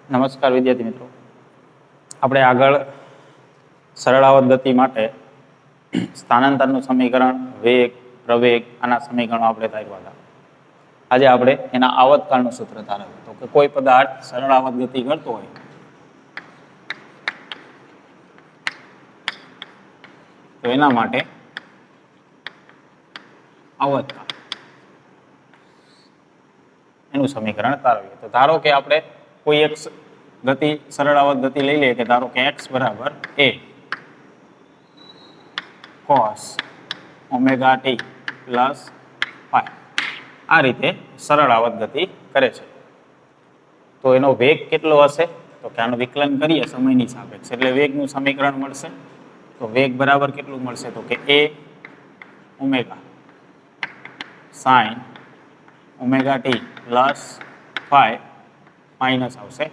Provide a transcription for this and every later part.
નમસ્કાર વિદ્યાર્થી મિત્રો, આપણે આગળ સરળાવત ગતિ માટે સ્થાનાંતરનું સમીકરણ, વેગ, પ્રવેગ આના સમીકરણો આપણે તાર્યા હતા. આજે આપણે એના આવતકાળનું સૂત્ર તારવ્યું. તો કે કોઈ પદાર્થ સરળાવત ગતિ કરતો હોય તો એના માટે આવતકાળ એનું સમીકરણ તારવીએ. તો ધારો કે આપણે કોઈ એક ગતિ સરળાવત ગતિ લઈ લઈએ કે ધારો કે x બરાબર a cos omega t plus pi આ રીતે સરળાવત ગતિ કરે છે. તો એનો વેગ કેટલો હશે? તો કે આનું વિકલન કરીએ સમયની સાપેક્ષે એટલે વેગનું સમીકરણ મળશે. તો વેગ બરાબર કેટલું મળશે? તો કે a omega sin omega t plus pi minus આવશે.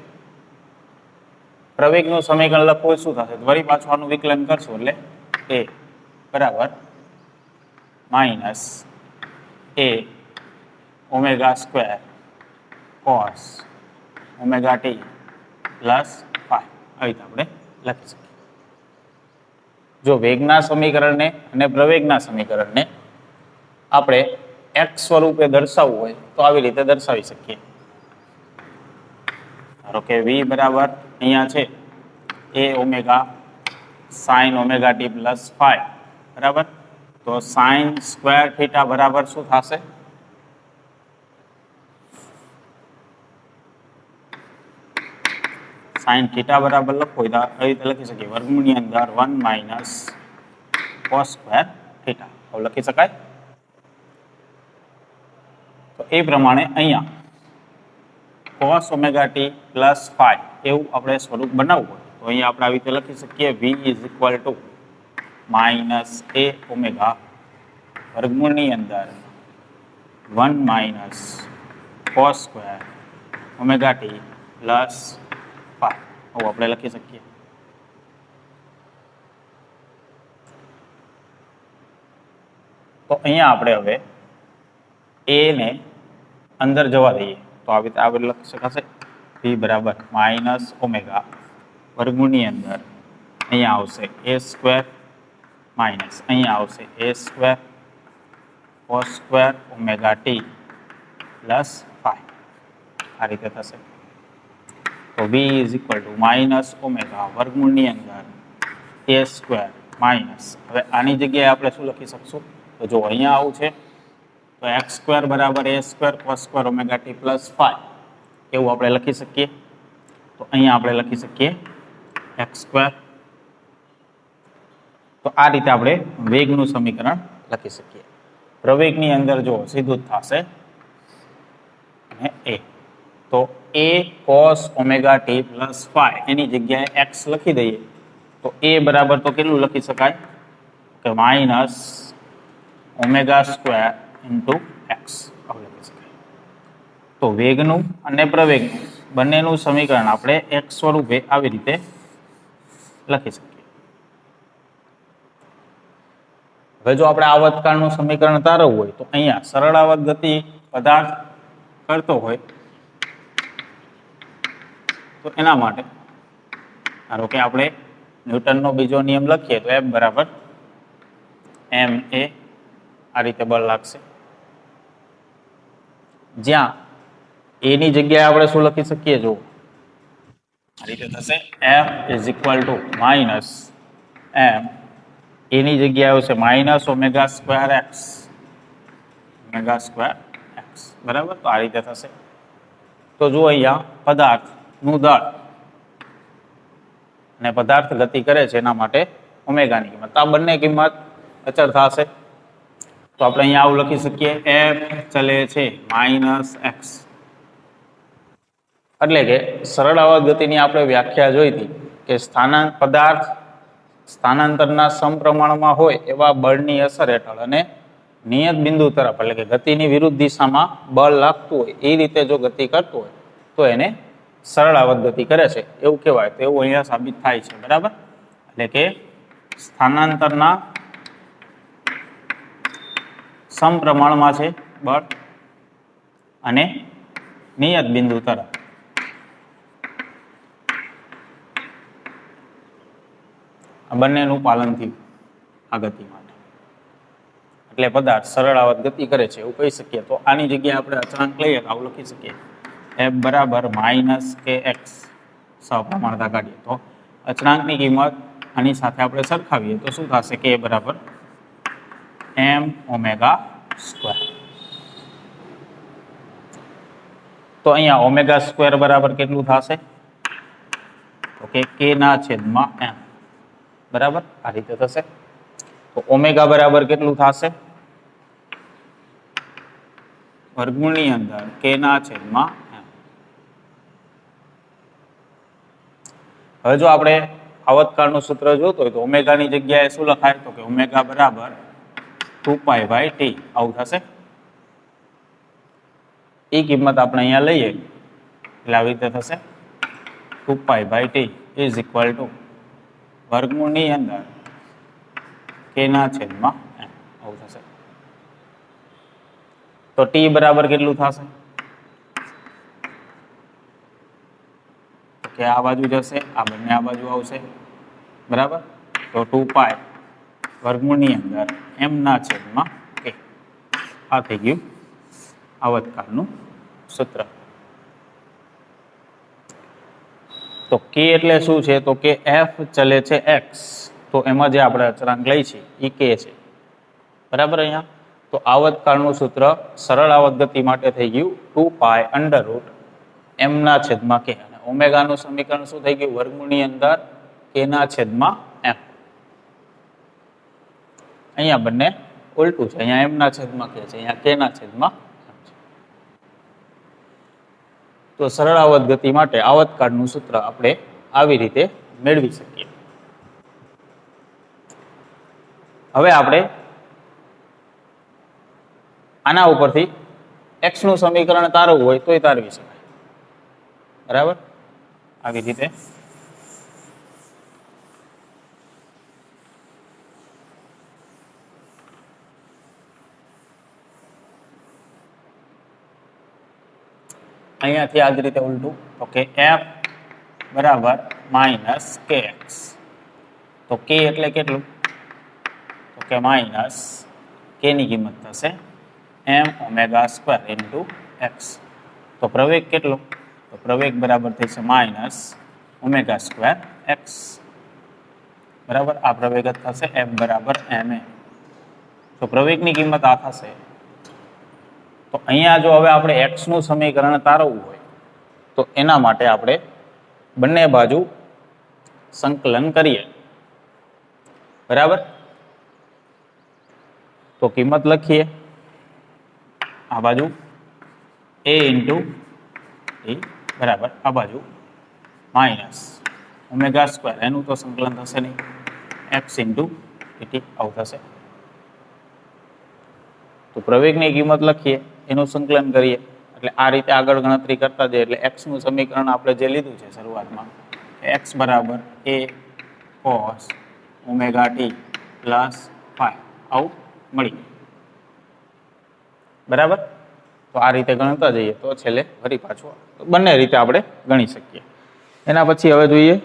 પ્રવેગનું સમીકરણ લખવું શું થશે? વળી પાછું આનું વિકલન કરશું એટલે a બરાબર minus a omega square cos omega T plus પાઈ આવી રીતે આપણે લખી શકીએ. જો વેગના સમીકરણને અને પ્રવેગના સમીકરણને આપણે x સ્વરૂપે દર્શાવવું હોય તો આવી રીતે દર્શાવી શકીએ. ધારો કે v બરાબર અહીંયા છે a omega sine omega T plus પાઈ બરાબર. તો સાઇન સ્ક્વેર થીટા બરાબર શું થશે? સાઇન થીટા બરાબર લખો તો આવી રીતે લખી શકીએ વર્ગમૂળની અંદર 1 માઇનસ કોસ સ્ક્વેર થીટા હવે લખી શકાય. તો એ પ્રમાણે અહીંયા cos ઓમેગા ટી પ્લસ પાઈ એવું આપણે સ્વરૂપ બનાવવું હોય તો અહીંયા આપણે આવી રીતે લખી શકીએ v is equal to minus a omega વર્ગમૂળની અંદર 1 minus cos square omega T plus pi આવું આપણે લખી શકીએ. તો અહીંયા આપણે હવે a ને અંદર જવા દઈએ તો આવી રીતે આપણે લખી શકાશે v બરાબર માઇનસ ઓમેગા વર્ગમૂળની અંદર અહીંયા આવશે a સ્ક્વેર માઇનસ અહીંયા આવશે a square cos square omega T plus pi આ રીતે થશે. તો v is equal to minus omega વર્ગમૂળની અંદર a સ્ક્વેર માઇનસ હવે આની જગ્યાએ આપણે શું લખી શકશું? તો જો અહીંયા આવું છે તો x સ્ક્વેર બરાબર a square cos square omega T plus પાઈ એવું આપણે લખી શકીએ. તો અહીંયા આપણે લખી શકીએ x સ્ક્વેર. તો આ રીતે આપણે વેગનું સમીકરણ લખી શકીએ. પ્રવેગની અંદર જો સીધું જ થશે અને a તો a cos omega T plus pi એની જગ્યાએ x લખી દઈએ તો a બરાબર તો કેટલું લખી શકાય કે minus omega square into x આવું લખી શકાય. તો વેગનું અને પ્રવેગનું બંનેનું સમીકરણ આપણે એક સ્વરૂપે આવી રીતે લખી શકીએ. હવે જો આપણે આવતકાળનું સમીકરણ તારવવું હોય તો અહીંયા સરળાવત ગતિ પદાર્થ કરતો હોય તો એના માટે ધારો કે આપણે ન્યૂટનનો બીજો નિયમ લખીએ તો F બરાબર ma આ રીતે બળ લાગશે. જ્યાં a ની જગ્યાએ આપણે શું લખી શકીએ? જો આ રીતે થશે F is equal to minus m a ની જગ્યાએ આવશે minus omega square x omega square x બરાબર. તો આ રીતે થશે. તો જો અહીંયા પદાર્થનું દળ અને પદાર્થ ગતિ કરે છે એના માટે ઓમેગાની કિંમત આ બંને કિંમત અચળ થશે. તો આપણે અહીંયા આવું લખી શકીએ f ચલે છે માઇનસ એક્સ. એટલે કે સરળાવત ગતિની આપણે વ્યાખ્યા જોઈ હતી કે પદાર્થ સ્થાનાંતરના સમપ્રમાણમાં હોય એવા બળની અસર હેઠળ અને નિયત બિંદુ તરફ એટલે કે ગતિની વિરુદ્ધ દિશામાં બળ લાગતું હોય એ રીતે જો ગતિ કરતું હોય તો એને સરળાવત ગતિ કરે છે એવું કહેવાય. તો એવું અહીંયા સાબિત થાય છે બરાબર. એટલે કે સ્થાનાંતરના સમપ્રમાણમાં છે બળ અને નિયત બિંદુ તરફ બંનેનું પાલન થયું આ ગતિ માટે, એટલે પદાર્થ સરળ આવત ગતિ કરે છે એવું કહી શકીએ. તો આની જગ્યાએ આપણે અચળાંક લઈએ તો આવું લખી શકીએ f બરાબર માઇનસ કે એક્સ સપ્રમાણતા કાઢીએ તો અચળાંકની કિંમત આની સાથે આપણે સરખાવીએ તો શું થશે કે બરાબર m ઓમેગા સ્ક્વેર. તો અહીંયા ઓમેગા સ્ક્વેર બરાબર કેટલું થશે તો કે k ના છેદમાં m બરાબર આ રીતે થશે. તો ઓમેગા બરાબર કેટલું થશે વર્ગમૂળની અંદર k ના છેદમાં m. હવે જો આપણે આવતકાળનું સૂત્ર જોતું હોય તો ઓમેગાની જગ્યાએ શું લખાય તો કે ઓમેગા બરાબર 2π/t આવું થશે. એ કિંમત આપણે અહીંયા લઈએ એટલે આવી રીતે થશે 2π/t ઇઝ ઇક્વલ ટુ વર્ગમૂળની અંદર k ના છેદમાં m આવું થશે. તો t બરાબર કેટલું થશે તો કે આ બાજુ જશે આ બંને આ બાજુ આવશે બરાબર. તો 2π વર્ગમૂળની અંદર m ના છેદમાં k. આ થઈ ગયું આવતકાળનું સૂત્ર. તો k એટલે શું છે તો કે f ચલે છે x, તો એમાં જે આપણે અચળાંક લઈ છે એ k છે બરાબર. અહીંયા તો આવતકાળનું સૂત્ર સરળ આવત ગતિ માટે થઈ ગયું 2π √m ના છેદમાં k, અને ઓમેગાનું સમીકરણ શું થઈ ગયું વર્ગમૂળની અંદર k ના છેદમાં m. અહીંયા બંને ઉલટું છે, અહીંયા m ના છેદમાં k છે, અહીંયા k ના છેદમાં m છે. તો સરળ આવત ગતિ માટે આવતકાળનું સૂત્ર આપણે આવી રીતે મેળવી શકીએ. હવે આપણે આના ઉપરથી x નું સમીકરણ તારવવું હોય તોય તારવી શકાય બરાબર. આવી રીતે અહીંયાથી આ જ રીતે ઉલટું તો કે f બરાબર માઇનસ kx. તો k એટલે કેટલું તો કે માઇનસ k ની કિંમત થશે m omega square into x. તો પ્રવેગ કેટલો તો પ્રવેગ બરાબર થશે માઇનસ ઓમેગા સ્ક્વેર x બરાબર. આ પ્રવેગ જ થશે f બરાબર ma. તો પ્રવેગની કિંમત આ થશે. તો અહીંયા જો હવે આપણે x નું સમીકરણ તારવવું હોય તો એના માટે આપણે બંને બાજુ સંકલન કરીએ બરાબર. તો કિંમત લખીએ આ બાજુ a ઇન્ટુ t બરાબર આ બાજુ માઇનસ ઓમેગા સ્ક્વેર, એનું તો સંકલન થશે નહીં, x ઇન્ટુ dt આવું થશે. તો પ્રવેગની કિંમત લખીએ એનું સંકલન કરીએ એટલે આ રીતે આગળ ગણતરી કરતા જઈએ એટલે x નું સમીકરણ આપણે જે લીધું છે શરૂઆતમાં x બરાબર a cos omega t plus phi આવું મળી બરાબર. તો આ રીતે ગણતા જઈએ તો છેલ્લે ફરી પાછું બંને રીતે આપણે ગણી શકીએ. એના પછી હવે જોઈએ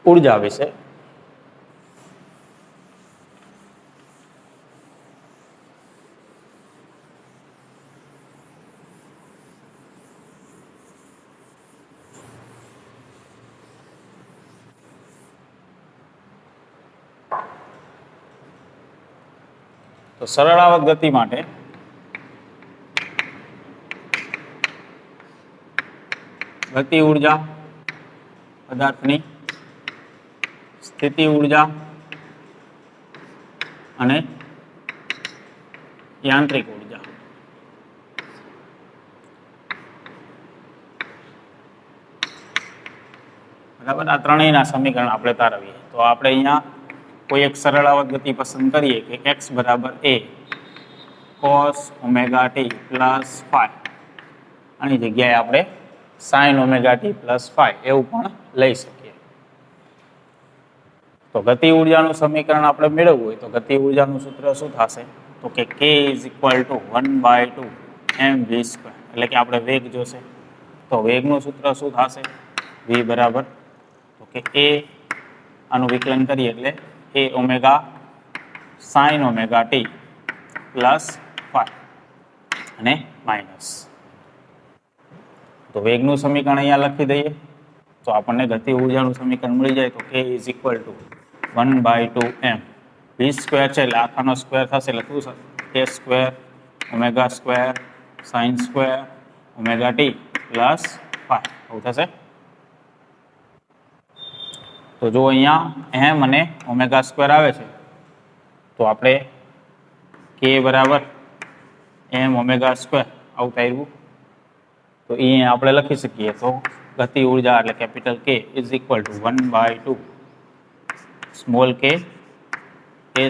ઉર્જા વિશે. તો સરળ આવત ગતિ માટે ગતિ ઉર્જા, પદાર્થની સ્થિતિ ઉર્જા અને યાંત્રિક ઉર્જા બરાબર. આ ત્રણેયના સમીકરણ આપણે તારવીએ તો આપણે અહીંયા કોઈ એક સરળ આવત ગતિ પસંદ કરીએ કે x બરાબર a cos omega t plus phi આની જગ્યાએ આપણે sin omega T plus phi એવું પણ લઈ શકીએ. તો ગતિ ઉર્જાનું સમીકરણ આપણે મેળવવું હોય તો ગતિ ઉર્જાનું સૂત્ર શું થશે? તો કે k = 1/2 mv². એટલે કે આપણે વેગ જોશે તો વેગનું સૂત્ર શું થશે? v બરાબર તો કે a આનું વિકલન કરીએ એટલે a omega sin omega T plus phi અને માઇનસ. તો વેગનું સમીકરણ અહીંયા લખી દઈએ તો આપણને ગતિ ઉર્જાનું સમીકરણ મળી જાય. તો k = 1/2 m v² છે એટલે આખાનો સ્ક્વેર થશે એટલે શું થશે? a² omega square sin square omega T plus phi આવું થશે. તો જો અહીંયા m અને ઓમેગા સ્ક્વેર આવે છે તો આપણે k બરાબર m ઓમેગા સ્ક્વેર આવું થયું તો એ આપણે લખી શકીએ. તો ગતિ ઉર્જા એટલે capital K = 1/2 small k a²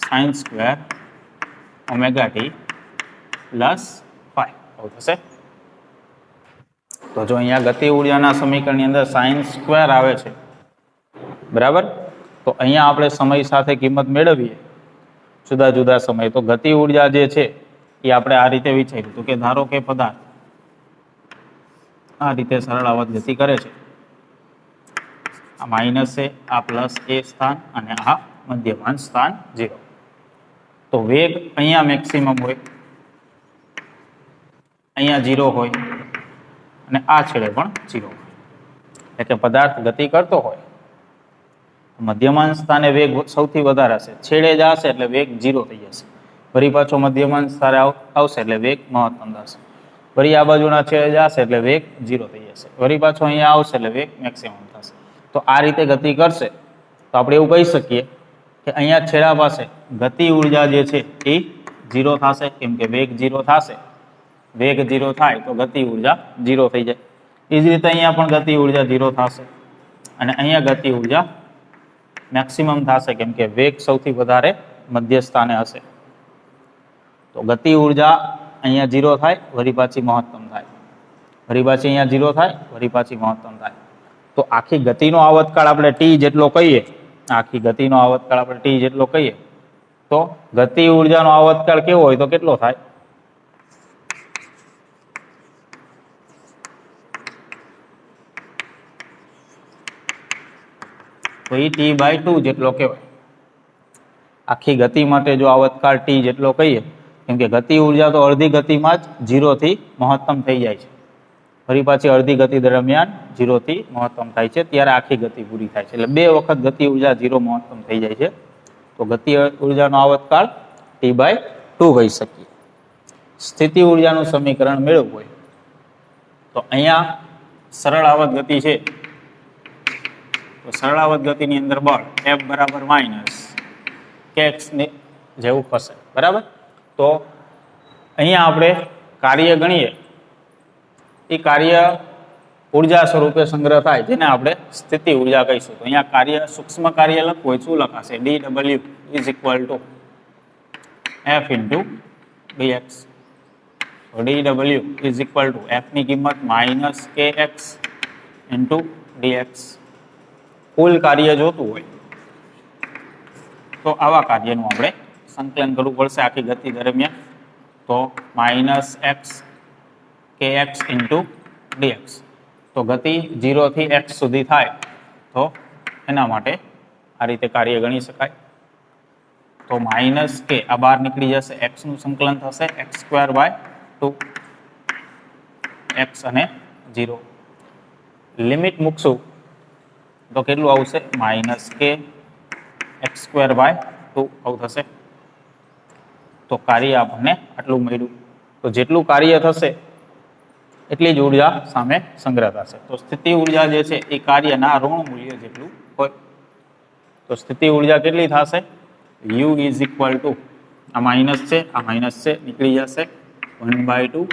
sin square omega T plus phi આવું થશે. તો જો અહીંયા ગતિ ઉર્જાના સમીકરણની અંદર sin સ્ક્વેર આવે છે બરાબર, તો અહીંયા આપણે સમય સાથે કિંમત મેળવીએ જુદા જુદા સમય. તો ગતિ ઉર્જા જે છે એ આપણે આ રીતે વિચાર્યું તો કે ધારો કે પદાર્થ આ રીતે સરળ આવત ગતિ કરે છે. આ માઇનસ છે, આ પ્લસ a સ્થાન અને આ મધ્યમાંશ સ્થાન 0. તો વેગ અહીંયા મેક્સિમમ હોય, અહીંયા 0 હોય અને આ છેડે પણ 0 હોય. એટલે કે પદાર્થ ગતિ કરતો હોય મધ્યમાંશ સ્થાને વેગ સૌથી વધારે હશે, છેડે જશે એટલે વેગ 0 થઈ જશે. ફરી પાછો મધ્યમાંશ સ્થાને આવશે એટલે વેગ મહત્તમ થશે. ફરી આ બાજુના છેડે જશે એટલે વેગ 0 થઈ જશે. ફરી પાછો અહીંયા આવશે એટલે વેગ મેક્સિમમ થશે. તો આ રીતે ગતિ કરશે તો આપણે એવું કહી શકીએ કે અહીંયા છેડા પાસે ગતિ ઉર્જા જે છે એ 0 થશે, કેમ કે વેગ 0 થશે. વેગ 0 થાય તો ગતિ ઉર્જા 0 થઈ જાય. એ જ રીતે અહીંયા પણ ગતિ ઉર્જા 0 થશે અને અહીંયા ગતિ ઉર્જા મેક્સિમમ થશે, કેમ કે વેગ સૌથી વધારે મધ્ય સ્થાને હશે. તો ગતિ ઉર્જા અહીંયા 0 થાય, વળી પાછી મહત્તમ થાય, વળી પાછી અહીંયા 0 થાય, વળી પાછી મહત્તમ થાય. તો આખી ગતિનો આવતકાળ આપણે t જેટલો કહીએ, આખી ગતિનો આવતકાળ આપણે t જેટલો કહીએ તો ગતિ ઉર્જાનો આવતકાળ કેવો હોય તો કેટલો થાય? તો એ t/2 જેટલો કહેવાય. આખી ગતિ માટે જો આવતકાળ t જેટલો કહીએ, કેમ કે ગતિ ઉર્જા તો અડધી ગતિમાં જ 0 થી મહત્તમ થઈ જાય છે. ફરી પાછી અડધી ગતિ દરમિયાન 0 થી મહત્તમ થાય છે, ત્યારે આખી ગતિ પૂરી થાય છે. એટલે 2 વખત ગતિ ઉર્જા 0 મહત્તમ થઈ જાય છે. તો ગતિ ઉર્જાનો આવતકાળ t/2 કહી શકીએ. સ્થિતિ ઉર્જાનું સમીકરણ મેળવવું હોય તો અહીંયા સરળ આવત ગતિ છે તો સરળ આવત ગતિની અંદર બળ F બરાબર માઇનસ kx જેવું થશે બરાબર. તો અહીંયા આપણે કાર્ય ગણીએ, એ કાર્ય ઉર્જા સ્વરૂપે સંગ્રહ થાય જેને આપણે સ્થિતિ ઉર્જા કહીશું. તો અહીંયા કાર્ય સૂક્ષ્મ કાર્ય લખવું હોય શું લખાશે? dw = F × dx. dw F ની કિંમત -kx × dx. કુલ કાર્ય જોતું હોય તો આવા કાર્યનું આપણે સંકલન કરવું પડશે આખી ગતિ દરમિયાન. તો -x kx × dx. તો ગતિ 0 થી x સુધી થાય તો એના માટે આ રીતે કાર્ય ગણી શકાય. તો -k આ બહાર નીકળી જશે, x નું સંકલન થશે x²/2, x અને 0. લિમિટ મૂકશું તો કેટલું આવશે? -k x²/2 આવું થશે. તો કાર્ય આપણને આટલું મળ્યું. તો જેટલું કાર્ય થશે એટલી જ ઉર્જા સામે સંગ્રહ થશે. તો સ્થિતિ ઉર્જા જે છે એ કાર્યના ઋણ મૂલ્ય જેટલું હોય. તો સ્થિતિ ઉર્જા કેટલી થશે? u = આ માઇનસ છે, આ માઇનસ છે, નીકળી જશે 1/2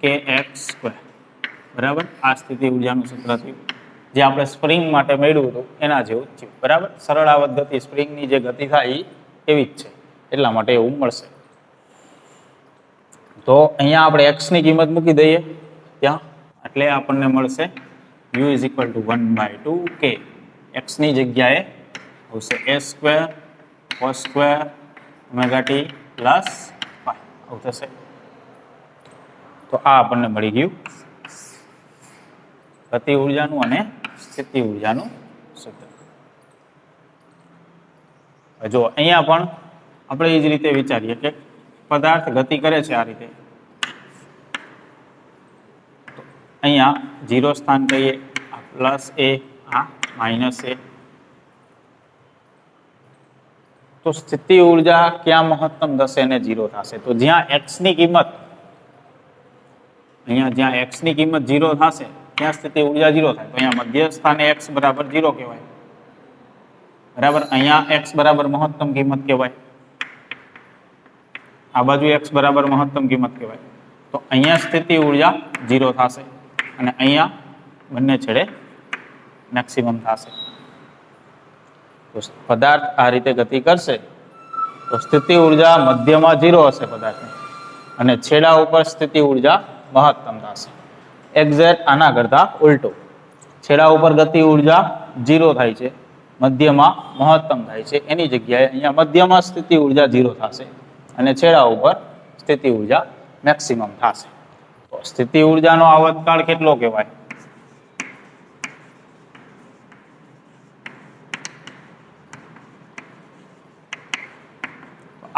kx². બરાબર. આ સ્થિતિ ઉર્જાનું સૂત્ર થયું જે આપણે સ્પ્રિંગ માટે મેળવ્યું હતું એના જેવું જ થયું. બરાબર. સરળ આવત ગતિ સ્પ્રિંગની જે ગતિ થાય એવી જ છે, એટલા માટે એવું મળશે. તો અહીંયા આપણે x ની કિંમત મૂકી દઈએ ત્યાં, એટલે આપણને મળશે u is equal two 1/2 k. x ની જગ્યાએ આવશે a² cos² ωt plus pi આવું થશે. તો આ આપણને મળી ગયું ગતિ ઉર્જાનું અને સ્થિતિ ઉર્જાનું સૂત્ર. જો અહીંયા પણ આપણે એ જ રીતે વિચારીએ કે પદાર્થ ગતિ કરે છે આ રીતે, તો અહીંયા 0 સ્થાન કહીએ, આ પ્લસ a, આ માઇનસ a. તો સ્થિતિ ઉર્જા ક્યાં મહત્તમ થશે અને 0 થશે? તો જ્યાં x ની કિંમત, અહીંયા જ્યાં x ની કિંમત 0 થશે ત્યાં સ્થિતિ ઉર્જા 0 થાય. તો અહીંયા મધ્ય સ્થાને x બરાબર 0 કહેવાય, બરાબર. અહીંયા x બરાબર મહત્તમ કિંમત કહેવાય, આ બાજુ x બરાબર મહત્તમ કિંમત કહેવાય. તો અહીંયા સ્થિતિ ઉર્જા 0 થશે અને અહીંયા બંને છેડે મેક્સિમમ થશે. તો પદાર્થ આ રીતે ગતિ કરશે તો સ્થિતિ ઉર્જા મધ્યમાં 0 હશે પદાર્થની, અને છેડા ઉપર સ્થિતિ ઉર્જા મહત્તમ થશે. એક્ઝેક્ટ આના કરતા ઉલટું, છેડા ઉપર ગતિ ઉર્જા 0 થાય છે, મધ્યમાં મહત્તમ થાય છે, એની જગ્યાએ અહીંયા મધ્યમાં સ્થિતિ ઉર્જા 0 થશે અને છેડા ઉપર સ્થિતિ ઉર્જા મેક્સિમમ થશે. તો સ્થિતિ ઉર્જાનો આવતકાળ કેટલો કહેવાય?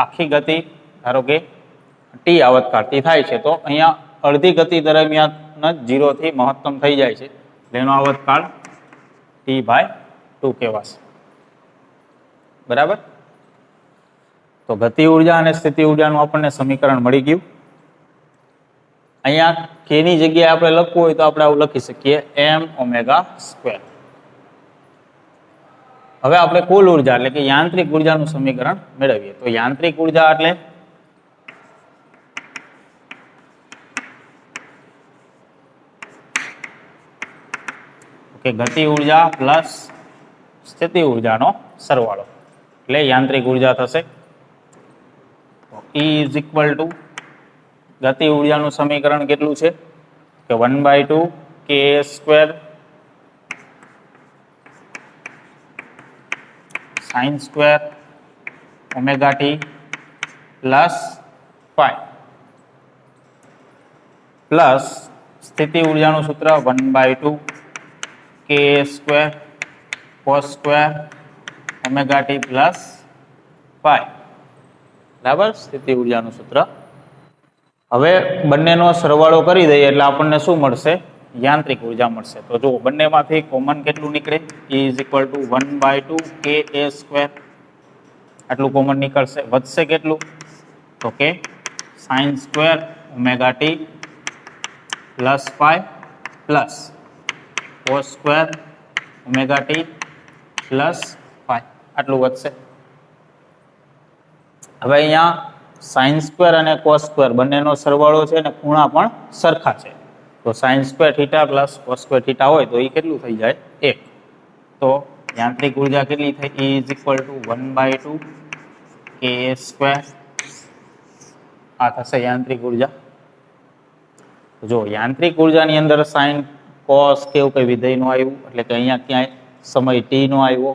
આખી ગતિ ધારો કે t આવતકાળથી થાય છે, તો અહીંયા અડધી ગતિ દરમિયાન જ 0 થી મહત્તમ થઈ જાય છે, એનો આવતકાળ t/2 કહેવાશે, બરાબર. તો ગતિ ઉર્જા અને સ્થિતિ ઉર્જાનું આપણને સમીકરણ મળી ગયું. અહીંયા k ની જગ્યાએ આપણે લખવું હોય તો આપણે આવું લખી શકીએ m². હવે આપણે કુલ ઉર્જા એટલે કે યાંત્રિક ઉર્જાનું સમીકરણ મેળવીએ. તો યાંત્રિક ઉર્જા એટલે કે ગતિ ઉર્જા પ્લસ સ્થિતિ ઉર્જાનો સરવાળો એટલે યાંત્રિક ઉર્જા થશે. E ઇઝ ઇક્વલ ટુ ગતિ ઉર્જાનું સમીકરણ કેટલું છે કે 1/2 k² sin² ωt plus pi plus સ્થિતિ ઉર્જાનું સૂત્ર 1/2 k² cos² ωt plus pi, બરાબર. સ્થિતિ ઉર્જાનું સૂત્ર. હવે બંનેનો સરવાળો કરી દઈએ એટલે આપણને શું મળશે? યાંત્રિક ઉર્જા મળશે. તો જો બંનેમાંથી કોમન કેટલું નીકળે? E is equal two 1/2 ka², આટલું કોમન નીકળશે. વધશે કેટલું? તો કે sin² ωt plus pi plus cos² ωt plus pi, આટલું વધશે. હવે અહીંયા sin² અને cos² બંનેનો સરવાળો છે અને ખૂણા પણ સરખા છે. તો sin² θ પ્લસ cos² θ હોય તો એ કેટલું થઈ જાય? 1. તો યાંત્રિક ઉર્જા કેટલી થઈ? E is equal two 1/2 ka². આ થશે યાંત્રિક ઉર્જા. જો યાંત્રિક ઉર્જાની અંદર સાઇન કોસ કે એવું કઈ વિધેય નો આવ્યું, એટલે કે અહીંયા ક્યાંય સમય t નો આવ્યો,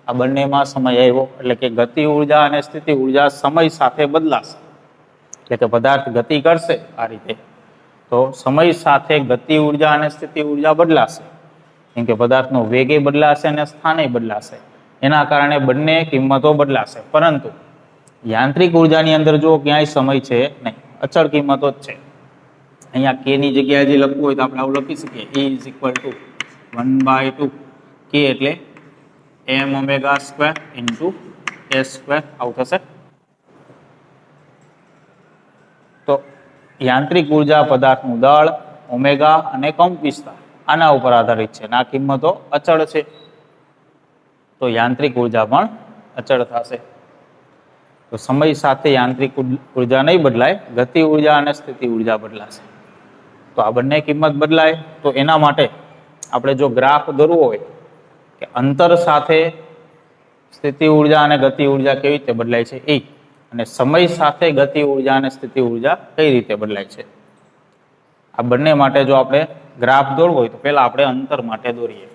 આ બંનેમાં સમય આવ્યો, એટલે કે ગતિ ઉર્જા અને સ્થિતિ ઉર્જા સમય સાથે બદલાશે. એટલે કે પદાર્થ ગતિ કરશે આ રીતે તો સમય સાથે ગતિ ઉર્જા અને સ્થિતિ ઉર્જા બદલાશે, કેમ કે પદાર્થનો વેગે બદલાશે અને સ્થાને બદલાશે, એના કારણે બંને કિંમતો બદલાશે. પરંતુ યાંત્રિક ઉર્જાની અંદર જો ક્યાંય સમય છે નહીં, અચળ કિંમતો જ છે. અહીંયા k ની જગ્યાએ જે લખવું હોય તો આપણે આવું લખી શકીએ, E is equal two 1/2 k એટલે m² ઇન્ટુ a², આવું થશે. તો યાંત્રિક ઉર્જા પદાર્થનું દળ, ઓમેગા અને કંપ વિસ્તાર આના ઉપર આધારિત છે, અને આ કિંમતો અચળ છે. તો યાંત્રિક ઉર્જા પણ અચળ થશે. તો સમય સાથે યાંત્રિક ઉર્જા નહીં બદલાય, ગતિ ઉર્જા અને સ્થિતિ ઉર્જા બદલાશે. તો આ બંને કિંમત બદલાય તો એના માટે આપણે જો ગ્રાફ દોરવો હોય કે અંતર સાથે સ્થિતિ ઉર્જા અને ગતિ ઉર્જા કેવી રીતે બદલાય છે એ, અને સમય સાથે ગતિ ઉર્જા અને સ્થિતિ ઉર્જા કઈ રીતે બદલાય છે, આ બંને માટે જો આપણે ગ્રાફ દોરવો હોય તો પહેલા આપણે અંતર માટે દોરીએ.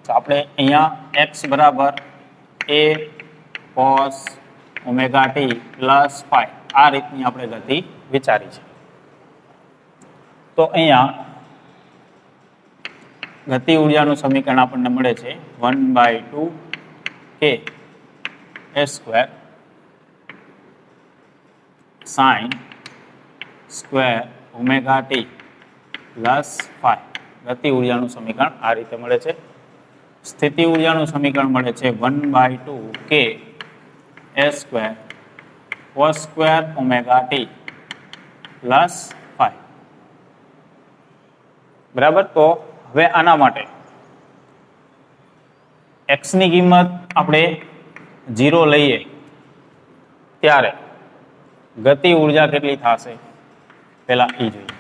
તો આપણે અહીંયા x બરાબર a cos omega t plus phi આ રીતની આપણે ગતિ વિચારી છે. તો અહીંયા ગતિ ઉર્જાનું સમીકરણ આપણને મળે છે 1/2 k s² sin square omega t plus phi. ગતિ ઉર્જાનું સમીકરણ આ રીતે મળે છે. સ્થિતિ ઉર્જાનું સમીકરણ મળે છે 1/2 k s² cos square omega t plus phi. બરાબર. તો હવે આના માટે x ની કિંમત આપણે 0 લઈએ ત્યારે ગતિ ઉર્જા કેટલી થશે પહેલા એ જોઈએ.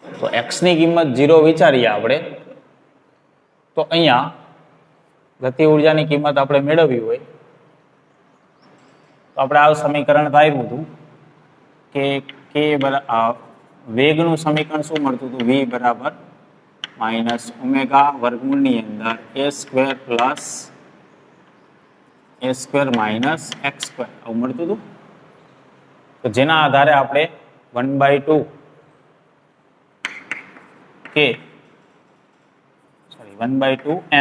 તો x ની કિંમત 0 વિચારીએ આપણે, તો અહીંયા ગતિ ઉર્જાની કિંમત આપણે મેળવવી હોય તો આપણે આ સમીકરણ ધાર્યું હતું કે k વેગનું સમીકરણ શું મળતું હતું, v બરાબર માઇનસ ઓમેગા વર્ગમૂળની અંદર a² માઇનસ x² આવું મળતું હતું. તો જેના આધારે આપણે 1/2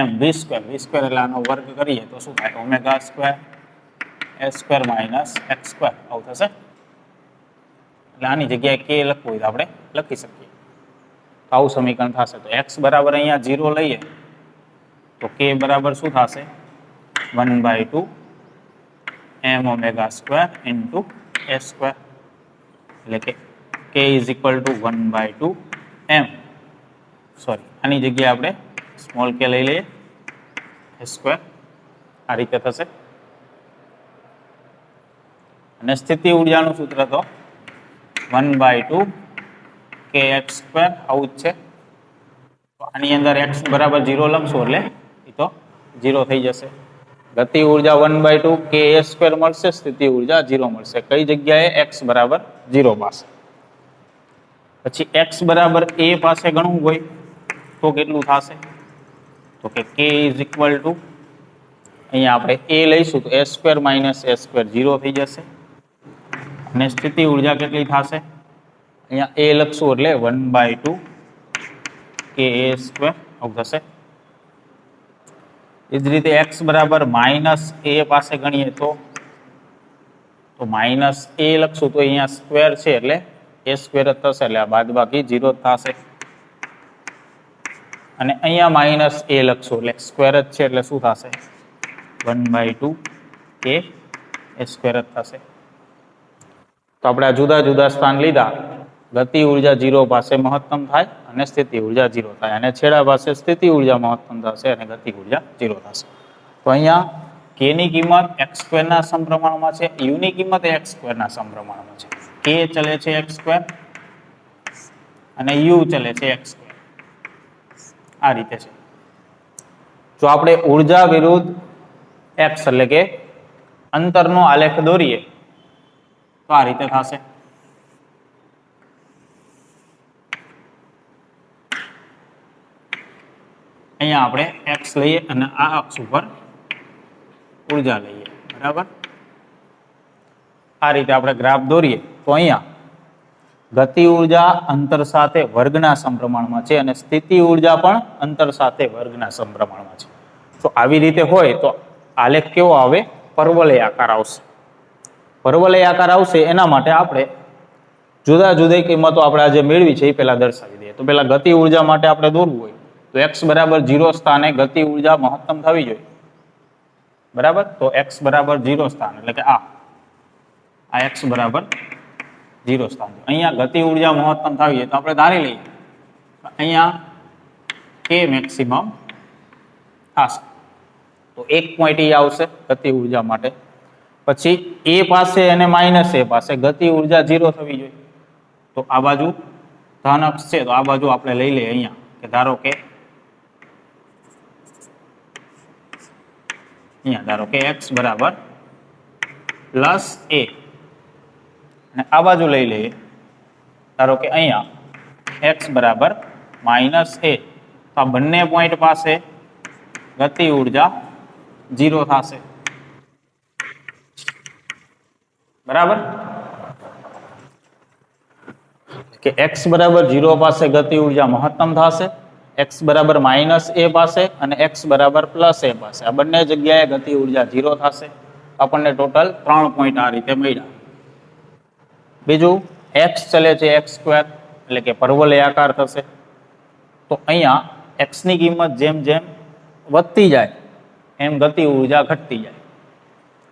m v² એટલે આનો વર્ગ કરીએ તો શું થાય, omega square a² minus x² આવું થશે. એટલે આની જગ્યાએ k લખવું હોય તો આપણે લખી શકીએ. આવું સમીકરણ થશે. તો x બરાબર અહીંયા 0 લઈએ તો k બરાબર શું થશે, 1/2 m omega square into a². એટલે કે k is equal two 1/2 m, sorry આની જગ્યાએ આપણે સ્મોલ k લઈ લઈએ a². આ રીતે થશે. અને સ્થિતિ ઉર્જાનું સૂત્ર તો 1/2 kx² આવું જ છે. તો આની અંદર x બરાબર 0 લખશો એટલે એ તો 0 થઈ જશે. ગતિ ઉર્જા 1/2 kA² મળશે, સ્થિતિ ઉર્જા 0 મળશે. કઈ જગ્યાએ, x બરાબર 0 પાસે. પછી x બરાબર a પાસે ગણવું હોય તો કેટલું થશે, તો કે k ઇઝ ઇક્વલ ટુ અહીંયા આપણે a લઈશું તો a² માઇનસ a² 0 થઈ જશે. અને સ્થિતિ ઉર્જા કેટલી થશે, અહીંયા a લખશું એટલે 1/2 kA² આવું થશે. એ જ રીતે x બરાબર માઇનસ a પાસે ગણીએ તો માઇનસ a લખશું તો અહીંયા સ્ક્વેર છે એટલે a² જ થશે, એટલે આ બાદબાકી 0 થશે. અને અહીંયા માઇનસ a લખશું એટલે સ્ક્વેર જ છે એટલે શું થશે, 1/2 kA² જ થશે. તો આપણે આ જુદા જુદા સ્થાન લીધા. ગતિ ઉર્જા 0 પાસે મહત્તમ થાય અને સ્થિતિ ઉર્જા 0 થાય, અને છેડા પાસે સ્થિતિ ઉર્જા મહત્તમ થશે અને ગતિ ઉર્જા 0 થશે. તો અહીંયા k ની કિંમત x² ના સમપ્રમાણમાં છે, u ની કિંમત x² ના સમપ્રમાણમાં છે. k ચલે છે x² અને u ચલે છે x². આ રીતે છે. જો આપણે ઉર્જા વિરુદ્ધ x એટલે કે અંતરનો આલેખ દોરીએ તો આ રીતે થશે. અહીંયા આપણે x લઈએ અને આ અક્ષ ઉપર ઉર્જા લઈએ. બરાબર. આ રીતે આપણે ગ્રાફ દોરીએ તો અહીંયા ગતિ ઉર્જા અંતર સાથે વર્ગના સમપ્રમાણમાં છે અને સ્થિતિ ઉર્જા પણ અંતર સાથે વર્ગના સમપ્રમાણમાં છે. તો આવી રીતે હોય તો આલેખ કેવો આવે, પરવલય આકાર આવશે. પરવલય આકાર આવશે એના માટે આપણે જુદા જુદી કિંમતો આપણે આજે મેળવી છે એ પહેલા દર્શાવી દઈએ. તો પહેલા ગતિ ઉર્જા માટે આપણે દોરવું હોય તો x બરાબર 0 સ્થાને ગતિ ઉર્જા મહત્તમ થવી જોઈએ. બરાબર. તો x બરાબર 0 સ્થાન એટલે કે આ આ x બરાબર 0 સ્થાન છે. અહીંયા ગતિ ઉર્જા મહત્તમ થવી છે તો આપણે ધારી લઈએ અહીંયા k મેક્સિમમ થશે તો એક પોઈન્ટ એ આવશે ગતિ ઉર્જા માટે. પછી a પાસે અને માઇનસ a પાસે ગતિ ઉર્જા 0 થવી જોઈએ તો આ બાજુ ધન અક્ષ છે તો આ બાજુ આપણે લઈ લઈએ અહીંયા કે ધારો કે x બરાબર પ્લસ a અને આ બાજુ લઈ લઈએ ધારો કે અહીંયા x બરાબર માઇનસ a તો આ બંને પોઈન્ટ પાસે ગતિ ઉર્જા 0 થશે બરાબર કે x બરાબર 0 પાસે ગતિ ઉર્જા મહત્તમ થશે, x બરાબર માઇનસ a પાસે અને x બરાબર પ્લસ a પાસે આ બંને જગ્યાએ ગતિ ઉર્જા 0 થશે. આપણને ટોટલ 3 પોઈન્ટ આ રીતે મળ્યા. બીજું x ચલે છે x2 એટલે કે પરવલયાકાર થશે તો અહીંયા x ની કિંમત જેમ જેમ વધતી જાય એમ ગતિ ઉર્જા ઘટતી જાય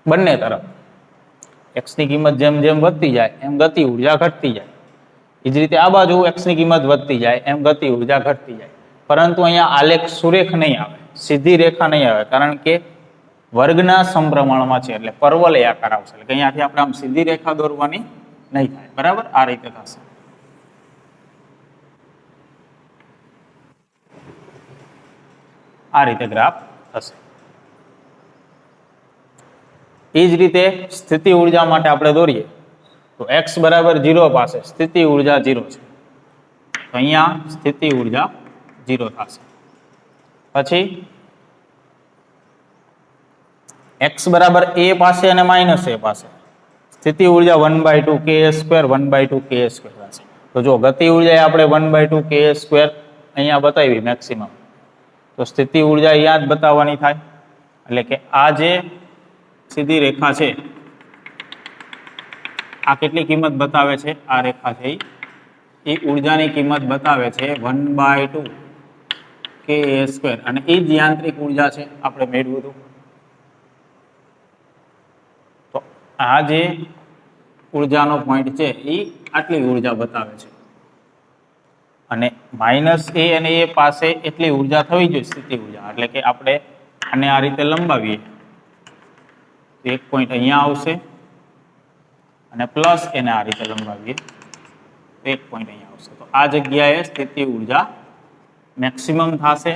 બંને તરફ. x ની કિંમત જેમ જેમ વધતી જાય એમ ગતિ ઉર્જા ઘટતી જાય. એ જ રીતે આ બાજુ x ની કિંમત વધતી જાય એમ ગતિ ઉર્જા ઘટતી જાય. પરંતુ અહીંયા આલેખ સુરેખ નહીં આવે, સીધી રેખા નહીં આવે કારણ કે વર્ગના સમપ્રમાણમાં છે એટલે પરવલયાકાર આવશે એટલે અહીંયાથી આપણે આમ સીધી રેખા દોરવાની નહીં થાય. બરાબર આ રીતે થશે. આ રીતે ગ્રાફ થશે. એ જ રીતે સ્થિતિ ઉર્જા માટે આપણે દોરીએ તો x બરાબર 0 પાસે સ્થિતિ ઉર્જા 0 છે તો અહીંયા સ્થિતિ ઉર્જા 0 થશે. પછી x બરાબર a પાસે અને માઇનસ a પાસે સ્થિતિ ઉર્જા 1/2 ka² 1/2 ka² થશે. તો જો ગતિ ઉર્જા આપણે 1/2 ka² અહીંયા બતાવી મેક્સિમમ તો સ્થિતિ ઉર્જા અહીંયા જ બતાવવાની થાય એટલે કે આ જે સીધી રેખા છે આ કેટલી કિંમત બતાવે છે આ રેખા છે એ ઉર્જાની કિંમત બતાવે છે 1/2 ka² અને એ જ યાંત્રિક ઉર્જા છે આપણે મેળવ્યું હતું. તો આ જે ઉર્જાનો પોઈન્ટ છે એ આટલી ઉર્જા બતાવે છે અને માઇનસ a અને a પાસે એટલી ઉર્જા થવી જોઈએ સ્થિતિ ઉર્જા એટલે કે આપણે આને આ રીતે લંબાવીએ તો એક પોઈન્ટ અહીંયા આવશે અને પ્લસ એને આ રીતે લંબાવીએ તો એક પોઈન્ટ અહીંયા આવશે તો આ જગ્યાએ સ્થિતિ ઉર્જા મેક્સિમમ થશે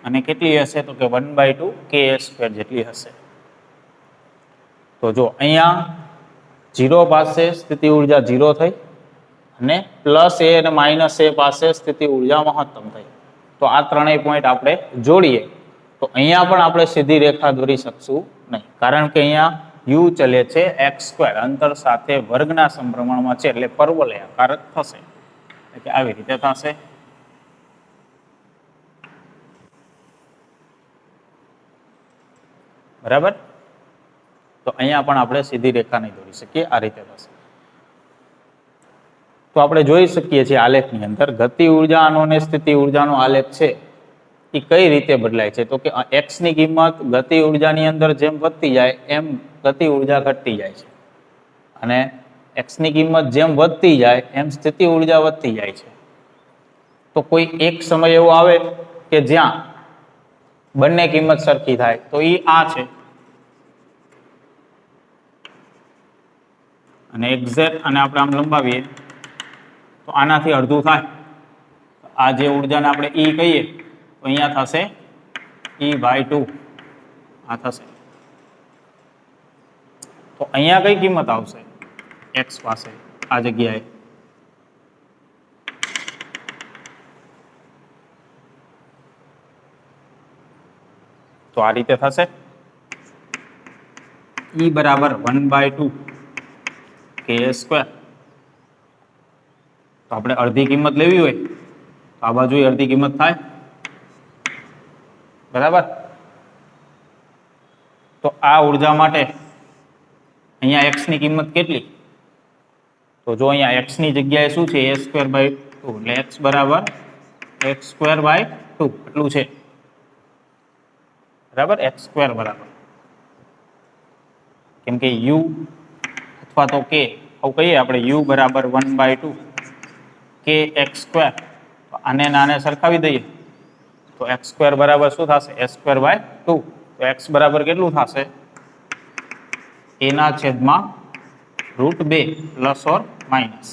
અને કેટલી હશે તો કે 1/2 ka² જેટલી હશે. તો જો અહીંયા 0 પાસે સ્થિતિ ઉર્જા 0 થઈ અને પ્લસ a અને માઇનસ a પાસે સ્થિતિ ઉર્જા મહત્તમ થઈ તો આ ત્રણેય પોઈન્ટ આપણે જોડીએ તો અહીંયા પણ આપણે સીધી રેખા દોરી શકશું નહીં કારણ કે અહીંયા u ચલે છે x² અંતર સાથે વર્ગના સમપ્રમાણમાં છે એટલે પરવલયાકાર થશે એટલે કે આવી રીતે થશે. બરાબર તો અહીંયા પણ આપણે સીધી રેખા નહીં દોરી શકીએ આ રીતે થશે. તો આપણે જોઈ શકીએ છીએ આલેખની અંદર ગતિ ઉર્જાનો અને સ્થિતિ ઉર્જાનો આલેખ છે એ કઈ રીતે બદલાય છે તો કે x ની કિંમત ગતિ ઉર્જાની અંદર જેમ વધતી જાય એમ ગતિ ઉર્જા ઘટતી જાય છે અને x ની કિંમત જેમ વધતી જાય એમ સ્થિતિ ઉર્જા વધતી જાય છે. તો કોઈ એક સમય એવો આવે કે જ્યાં બંને કિંમત સરખી થાય તો એ આ છે અને એક્ઝેક્ટ અને આપણે આમ લંબાવીએ તો આનાથી અડધું થાય. આ જે ઉર્જાને આપણે E કહીએ તો અહીંયા થશે E/2 આ થશે. તો અહીંયા કઈ કિંમત આવશે x પાસે આ જગ્યાએ તો આ રીતે થશે E બરાબર 1/2 ka². તો આપણે અડધી કિંમત લેવી હોય તો આ બાજુ અડધી કિંમત થાય બરાબર. તો આ ઉર્જા માટે અહીંયા x ની કિંમત કેટલી તો જો અહીંયા x ની જગ્યાએ શું છે a²/2 એટલે x બરાબર x²/2 એટલું છે બરાબર x² બરાબર કેમ કે u અથવા તો કે આવું કહીએ આપણે u બરાબર 1/2 કે x સ્ક્વેર, આને નાને સરખાવી દઈએ તો x સ્ક્વેર બરાબર શું થશે s²/2, તો x બરાબર કેટલું થશે a ના છેદમાં √2 પ્લસ ઓર માઇનસ.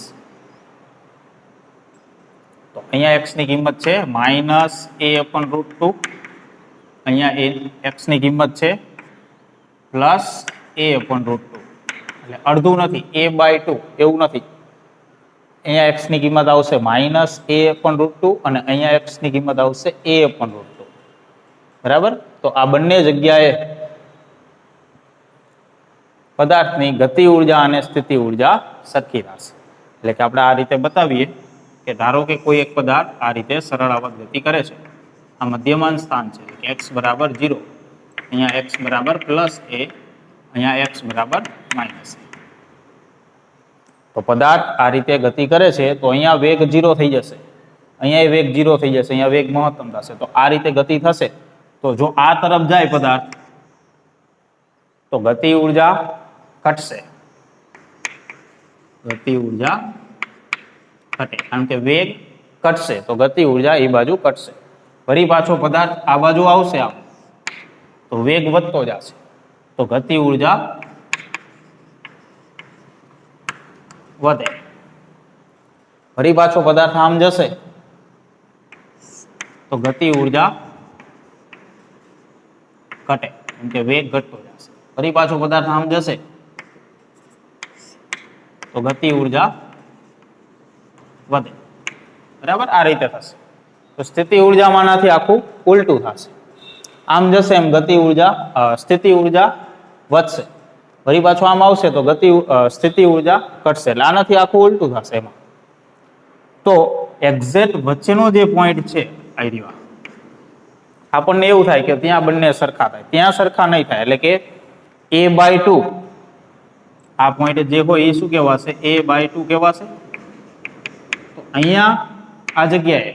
તો અહીંયા x ની કિંમત છે -a/√2, અહીંયા x ની કિંમત છે +a/√2, એટલે અડધું નથી a/2 એવું નથી. અહીંયા x ની કિંમત આવશે -a/√2 અને અહીંયા x ની કિંમત આવશે a/√2. બરાબર. તો આ બંને જગ્યાએ પદાર્થની ગતિ ઉર્જા અને સ્થિતિ ઉર્જા સરખી થશે. એટલે કે આપણે આ રીતે બતાવીએ કે ધારો કે કોઈ એક પદાર્થ આ રીતે સરળ આવત ગતિ કરે છે, આ મધ્યમાન સ્થાન છે કે x બરાબર 0, અહીંયા x બરાબર +a, અહીંયા x બરાબર -a. તો પદાર્થ આ રીતે ગતિ કરે છે તો અહીંયા વેગ 0 થઈ જશે, અહીંયા વેગ 0 થઈ જશે, અહીંયા વેગ મહત્તમ થશે. તો આ રીતે ગતિ થશે. તો જો આ તરફ જાય પદાર્થ તો ગતિ ઉર્જા ઘટશે, ગતિ ઉર્જા ઘટે, કારણ કે વેગ ઘટશે તો ગતિ ઉર્જા એ બાજુ ઘટશે. ફરી પાછો પદાર્થ આ બાજુ આવશે આમ તો વેગ વધતો જશે તો ગતિ ઉર્જા વધે. ફરી પાછો પદાર્થ આમ જશે તો ગતિ ઉર્જા ઘટે, કેમ કે વેગ ઘટતો જશે. ફરી પાછો પદાર્થ આમ જશે તો ગતિ ઉર્જા વધે. બરાબર. આ રીતે થશે. તો સ્થિતિ ઉર્જામાંનાથી આખું ઉલટું થશે. આમ જશે એમ ગતિ ઉર્જા સ્થિતિ ઉર્જા વધશે, ફરી પાછું આમ આવશે તો સ્થિતિ ઉર્જા ઘટશે. એટલે આનાથી આખું ઉલટું થશે એમાં. તો એક્ઝેક્ટ વચ્ચેનો જે પોઈન્ટ છે આઈડિયા, આપણને એવું થાય કે ત્યાં બંને સરખા થાય, ત્યાં સરખા નહીં થાય. એટલે કે a/2 આ પોઈન્ટ જે હોય એ શું કહેવાશે a/2 કહેવાશે. તો અહીંયા આ જગ્યાએ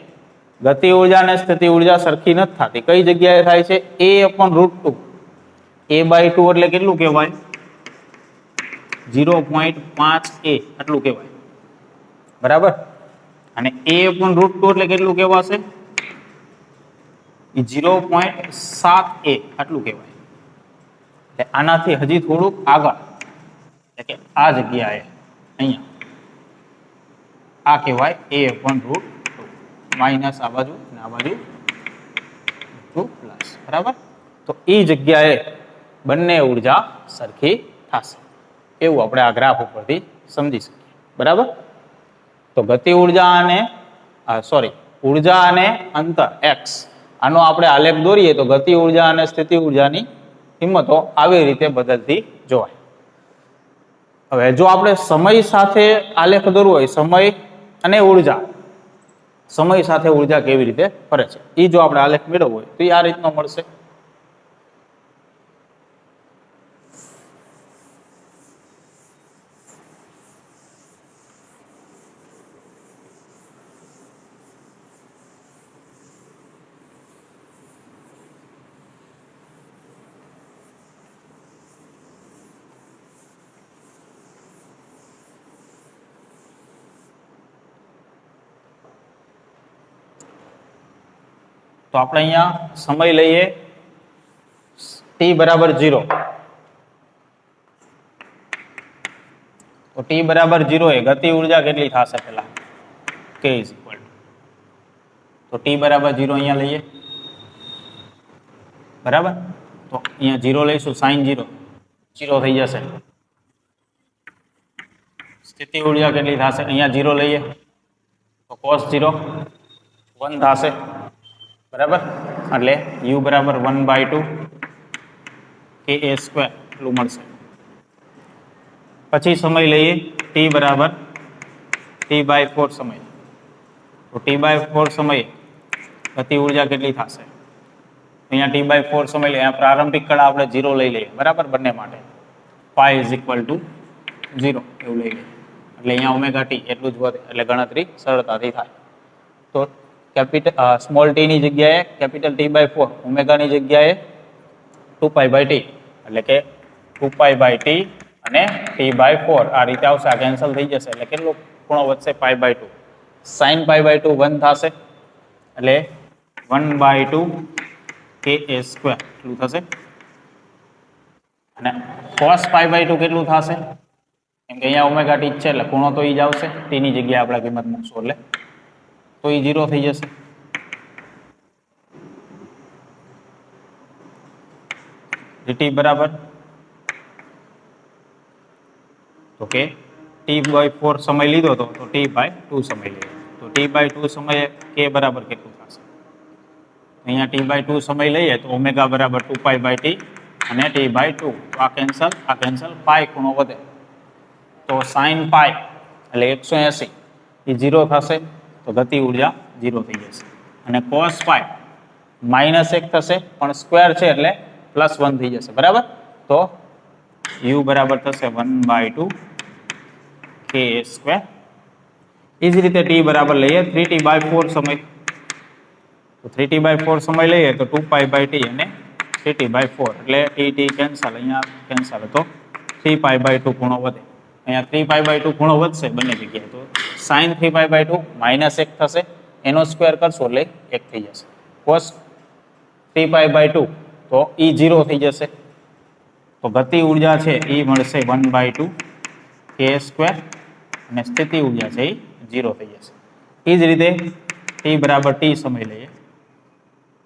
ગતિ ઉર્જા અને સ્થિતિ ઉર્જા સરખી નથી થતી. કઈ જગ્યાએ થાય છે a/√2, a/2 એટલે કેટલું કહેવાય 0.5a આટલું કહેવાય. બરાબર. અને a/√2 એટલે કેટલું કહેવાશે 0.7a આટલું કહેવાય. એટલે આનાથી હજી થોડુંક આગળ, એટલે કે આ જગ્યાએ અહીંયા આ કહેવાય a/√2 માઇનસ આ બાજુ અને આ બાજુ પ્લસ. બરાબર. તો એ જગ્યાએ બંને ઉર્જા સરખી થશે એવું આપણે આ ગ્રાફ ઉપરથી સમજી શકીએ. બરાબર. તો ગતિ ઉર્જા અને ઉર્જા અને અંતર x, આનો આપણે આલેખ દોરીએ તો ગતિ ઉર્જા અને સ્થિતિ ઉર્જાની કિંમતો આવી રીતે બદલતી જોવાય. હવે જો આપણે સમય સાથે આલેખ દોરવો હોય, સમય અને ઉર્જા, સમય સાથે ઉર્જા કેવી રીતે ફરે છે એ જો આપણે આલેખ મેળવવો હોય તો એ આ રીતનો મળશે. તો આપણે અહીંયા સમય લઈએ t બરાબર 0. તો t બરાબર 0 એ ગતિ ઉર્જા કેટલી થશે પેલા k = તો t બરાબર 0 અહીંયા લઈએ. બરાબર. તો અહીંયા 0 લઈશું, sin 0 થઈ જશે. સ્થિતિ ઉર્જા કેટલી થશે અહીંયા 0 લઈએ તો cos 0 1 થશે. બરાબર. એટલે u બરાબર 1/2 ka² એટલું મળશે. પછી સમય લઈએ t બરાબર t/4 સમય. તો t/4 સમયે ગતિ ઉર્જા કેટલી થશે અહીંયા t/4 સમય લઈએ. અહીંયા પ્રારંભિક કળા આપણે 0 લઈ લઈએ. બરાબર. બંને માટે phi = 0 એવું લઈ લઈએ. એટલે અહીંયા ઓમેગા t એટલું જ વધે, એટલે ગણતરી સરળતાથી થાય. તો સ્મોલ t ની જગ્યાએ કેપિટલ T/4, ઓમેગા ની જગ્યાએ 2π/t, એટલે કે 2π/t અને t/4 આ રીતે આવશે, આ કેન્સલ થઈ જશે એટલે કેટલો ખૂણો વધશે π/2 sin π/2 1 થશે એટલે 1/2 ka² એટલું થશે અને cos π/2 કેટલું થશે કેમ કે અહીંયા ઓમેગા ટી છે એટલે ખૂણો તો ઈ જ આવશે, t ની જગ્યાએ આપણે કિંમત મૂકશું એટલે તો ઈ 0 થઈ જશે. dt બરાબર તો કે t/4 સમય લીધો તો t/2 સમય લઈએ તો t/2 સમયે k બરાબર કેટલું થશે? અહીંયા t/2 સમય લઈએ તો ઓમેગા બરાબર 2π/t અને t/2 તો આ કેન્સલ પાઈ ખૂણો વધે તો sin પાઈ એટલે 180 એ 0 થશે તો ગતિ ઉર્જા 0 થઈ જશે અને cos પાઈ -1 થશે પણ સ્ક્વેર છે એટલે +1 થઈ જશે બરાબર. તો u બરાબર થશે 1/2 ka². એ જ રીતે t બરાબર લઈએ 3t/4 સમય તો 3t/4 સમય લઈએ તો 2π/t અને 3t/4 એટલે t કેન્સલ, અહીંયા કેન્સલ તો 3π/2 ખૂણો વધે, અહીંયા 3π/2 ખૂણો વધશે બંને જગ્યાએ તો sin 3π/2 -1 થશે એનો સ્ક્વેર કરશો એટલે 1 થઈ જશે. cos 3π/2 તો e 0 થઈ જશે તો ગતિ ઉર્જા છે એ મળશે 1/2 ka² અને સ્થિતિ ઉર્જા છે એ 0 થઈ જશે. એ જ રીતે t બરાબર t સમય લઈએ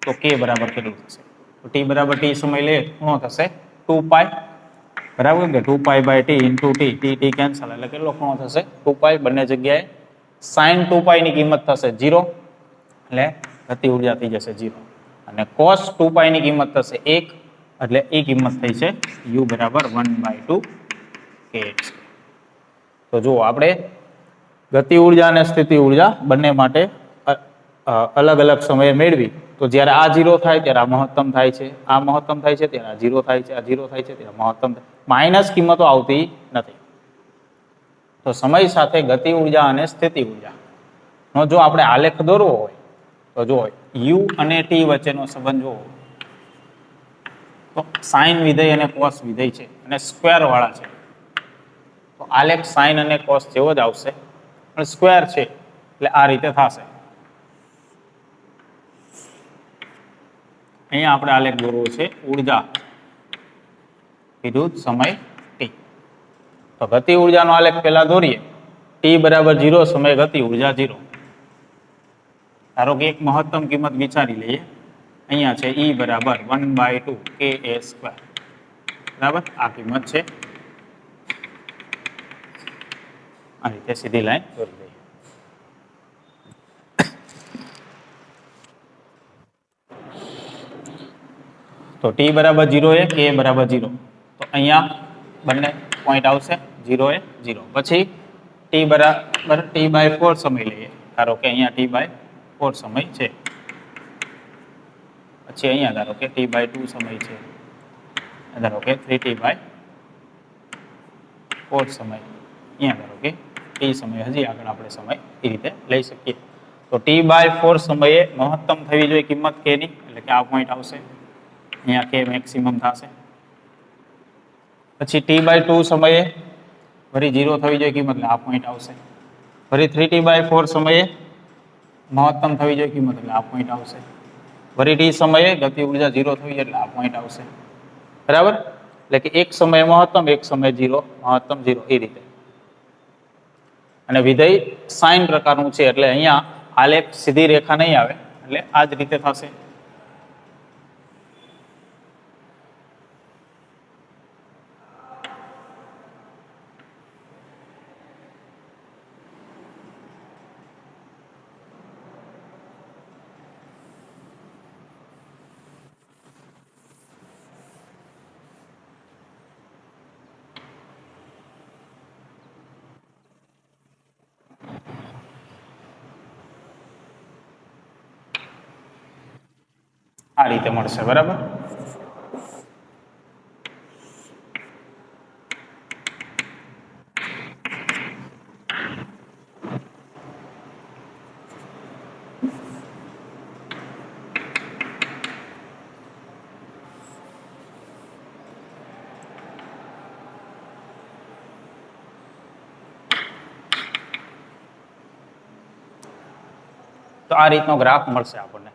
તો k બરાબર કેટલું થશે? તો t બરાબર t સમય લઈએ ખૂણો થશે 2π બરાબર કે 2π/t into t કેન્સલ એટલે કેટલો ખૂણો થશે 2π, બંને જગ્યાએ sin 2π ની કિંમત થશે 0 એટલે ગતિ ઉર્જા થઈ જશે 0 અને cos 2π ની કિંમત થશે 1 એટલે એ કિંમત થઈ છે u બરાબર 1/2 kx. તો જુઓ આપણે ગતિ ઉર્જા અને સ્થિતિ ઉર્જા બંને માટે અલગ અલગ સમયે મેળવી તો જ્યારે આ 0 થાય ત્યારે આ મહત્તમ થાય છે, આ મહત્તમ થાય છે ત્યારે આ 0 થાય છે, આ 0 થાય છે ત્યારે મહત્તમ થાય, માઇનસ કિંમતો આવતી નથી. તો સમય સાથે ગતિ ઉર્જા અને સ્થિતિ ઉર્જા નો જો આપણે આલેખ દોરવો હોય તો જો u અને t વચ્ચેનો સંબંધ જોવો તો sin વિધેય અને cos વિધેય છે અને સ્ક્વેર વાળા છે તો આલેખ sin અને cos જેવો જ આવશે પણ સ્ક્વેર છે એટલે આ રીતે થશે. અહીંયા આપણે આલેખ દોરવો છે ઉર્જા વિરુદ્ધ સમય t. તો ગતિ ઉર્જાનો આલેખ પહેલા દોરીએ t બરાબર 0 સમય ગતિ ઉર્જા 0. ધારો કે એક મહત્તમ કિંમત વિચારી લઈએ, અહીંયા છે e બરાબર 1/2 ka². બરાબર આ કિંમત છે, આ રીતે સીધી લાઈન દોરી દઈએ. તો t બરાબર 0 એ k બરાબર 0 તો અહીંયા બંને પોઈન્ટ આવશે 0 એ 0. પછી t બરાબર t/4 સમય લઈએ, ધારો કે અહીંયા t/4 સમય છે, પછી અહીંયા ધારો કે t/2 સમય છે, ધારો કે 3t/4 સમય, અહીંયા ધારો કે t સમય, હજી આગળ આપણે સમય એ રીતે લઈ શકીએ. તો t/4 સમયે મહત્તમ થવી જોઈએ કિંમત k ની એટલે કે આ પોઈન્ટ આવશે, અહીંયા k મેક્સિમમ થશે. પછી t/2 સમયે ફરી 0 થવી જોઈએ કિંમત એટલે આ પોઈન્ટ આવશે. ફરી 3t/4 સમયે મહત્તમ થવી જોઈએ કિંમત એટલે આ પોઈન્ટ આવશે. ફરી t સમયે ગતિ ઉર્જા 0 થવી એટલે આ પોઈન્ટ આવશે બરાબર. એટલે કે એક સમયે મહત્તમ, એક સમયે 0, મહત્તમ 0 એ રીતે. અને વિધેય સાઇન પ્રકારનું છે એટલે અહીંયા આલેખ સીધી રેખા નહીં આવે એટલે આ જ રીતે થશે. આ રીતે મળશે બરાબર. આ રીતનો ગ્રાફ મળશે આપણને.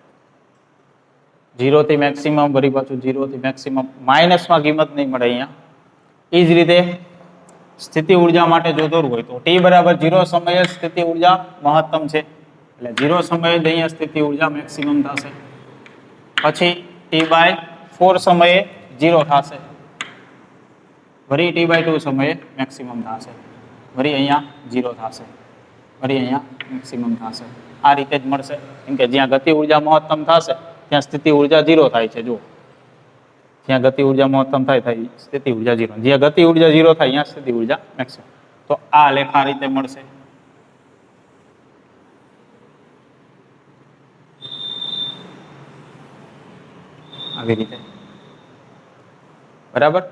0 થી મેક્સિમમ, વળી પાછું 0 થી મેક્સિમમ, માઇનસમાં કિંમત નહીં મળે અહીંયા. એ જ રીતે સ્થિતિ ઉર્જા માટે જો દોરવું હોય તો t બરાબર 0 સમયે સ્થિતિ ઉર્જા મહત્તમ છે, એટલે 0 સમયે જ અહીંયા સ્થિતિ ઉર્જા મેક્સિમમ થશે. પછી t/4 સમયે 0 થશે, વળી t/2 સમયે મેક્સિમમ થશે, વળી અહીંયા 0 થશે, વળી અહીંયા મેક્સિમમ થશે. આ રીતે જ મળશે, કેમ કે જ્યાં ગતિ ઉર્જા મહત્તમ થશે ત્યાં સ્થિતિ ઉર્જા 0 થાય છે. જો જ્યાં ગતિ ઉર્જા મહત્તમ થાય સ્થિતિ ઉર્જા 0, જ્યાં ગતિ ઉર્જા 0 થાય ત્યાં સ્થિતિ ઉર્જા મેક્સિમમ. તો આ લેખ આ રીતે મળશે. આવી રીતે, બરાબર.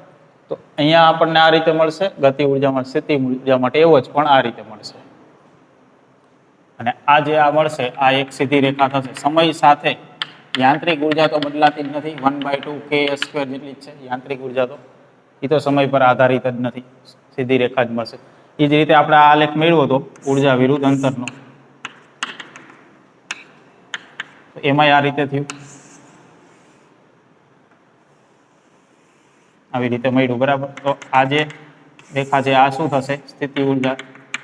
તો અહીંયા આપણને આ રીતે મળશે ગતિ ઉર્જામાં, સ્થિતિ ઉર્જા માટે એવો જ પણ આ રીતે મળશે. અને આ જે આ મળશે આ એક સીધી રેખા થશે. સમય સાથે યાંત્રિક ઉર્જા તો બદલાતી જ નથી, 1/2 k² જેટલી જ છે યાંત્રિક ઉર્જા. તો એ તો સમય પર આધારિત જ નથી, સીધી રેખા જ મળશે. એ જ રીતે આપણે આ લેખ મેળવ્યો હતો ઉર્જા વિરુદ્ધ અંતરનો, એમાંય આ રીતે થયું, આવી રીતે મળ્યું, બરાબર. તો આ જે રેખા છે આ શું થશે, સ્થિતિ ઉર્જા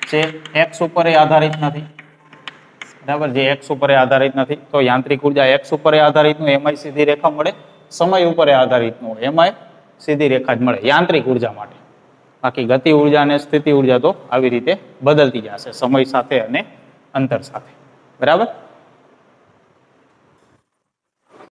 છે x ઉપર આધારિત નથી, બરાબર. જે x ઉપર આધારિત નથી, તો યાંત્રિક ઉર્જા x ઉપર આધારિત નું એમાંય સીધી રેખા મળે, સમય ઉપર આધારિત નું હોય એમાંય સીધી રેખા જ મળે યાંત્રિક ઉર્જા માટે. બાકી ગતિ ઉર્જા અને સ્થિતિ ઉર્જા તો આવી રીતે બદલતી જશે સમય સાથે અને અંતર સાથે, બરાબર.